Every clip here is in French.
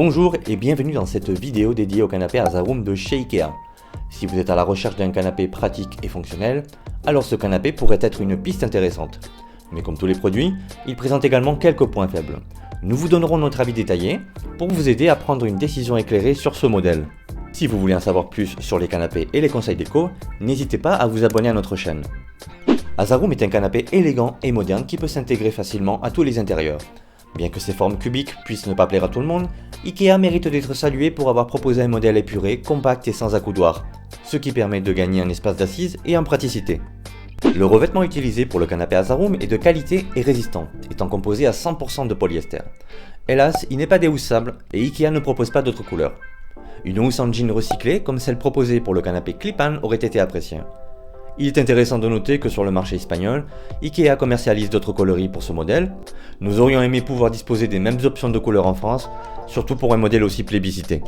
Bonjour et bienvenue dans cette vidéo dédiée au canapé Asarum de chez Ikea. Si vous êtes à la recherche d'un canapé pratique et fonctionnel, alors ce canapé pourrait être une piste intéressante. Mais comme tous les produits, il présente également quelques points faibles. Nous vous donnerons notre avis détaillé pour vous aider à prendre une décision éclairée sur ce modèle. Si vous voulez en savoir plus sur les canapés et les conseils déco, n'hésitez pas à vous abonner à notre chaîne. Asarum est un canapé élégant et moderne qui peut s'intégrer facilement à tous les intérieurs. Bien que ses formes cubiques puissent ne pas plaire à tout le monde, Ikea mérite d'être salué pour avoir proposé un modèle épuré, compact et sans accoudoir, ce qui permet de gagner en espace d'assise et en praticité. Le revêtement utilisé pour le canapé Asarum est de qualité et résistant, étant composé à 100% de polyester. Hélas, il n'est pas déhoussable et Ikea ne propose pas d'autres couleurs. Une housse en jean recyclée, comme celle proposée pour le canapé Clip-On, aurait été appréciée. Il est intéressant de noter que sur le marché espagnol, Ikea commercialise d'autres coloris pour ce modèle. Nous aurions aimé pouvoir disposer des mêmes options de couleurs en France, surtout pour un modèle aussi plébiscité.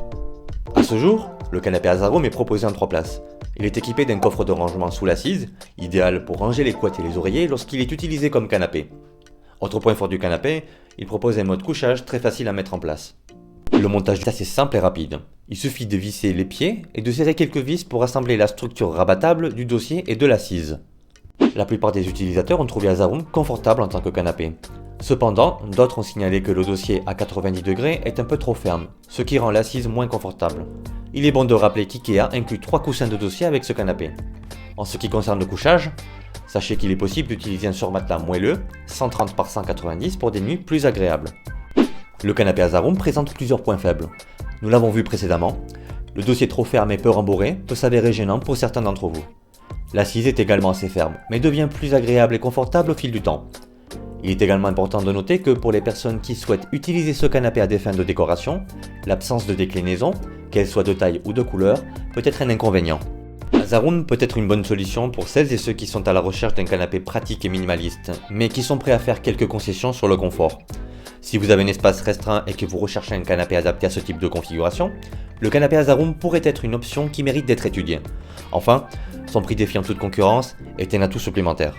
A ce jour, le canapé Asarum est proposé en 3 places. Il est équipé d'un coffre de rangement sous l'assise, idéal pour ranger les couettes et les oreillers lorsqu'il est utilisé comme canapé. Autre point fort du canapé, il propose un mode couchage très facile à mettre en place. Le montage est assez simple et rapide. Il suffit de visser les pieds et de serrer quelques vis pour assembler la structure rabattable du dossier et de l'assise. La plupart des utilisateurs ont trouvé Asarum confortable en tant que canapé. Cependant, d'autres ont signalé que le dossier à 90 degrés est un peu trop ferme, ce qui rend l'assise moins confortable. Il est bon de rappeler qu'Ikea inclut 3 coussins de dossier avec ce canapé. En ce qui concerne le couchage, sachez qu'il est possible d'utiliser un surmatelas moelleux, 130 par 190 pour des nuits plus agréables. Le canapé Asarum présente plusieurs points faibles. Nous l'avons vu précédemment, le dossier trop ferme et peu rembourré peut s'avérer gênant pour certains d'entre vous. L'assise est également assez ferme, mais devient plus agréable et confortable au fil du temps. Il est également important de noter que pour les personnes qui souhaitent utiliser ce canapé à des fins de décoration, l'absence de déclinaison, qu'elle soit de taille ou de couleur, peut être un inconvénient. Asarum peut être une bonne solution pour celles et ceux qui sont à la recherche d'un canapé pratique et minimaliste, mais qui sont prêts à faire quelques concessions sur le confort. Si vous avez un espace restreint et que vous recherchez un canapé adapté à ce type de configuration, le canapé Asarum pourrait être une option qui mérite d'être étudiée. Enfin, son prix défiant toute concurrence est un atout supplémentaire.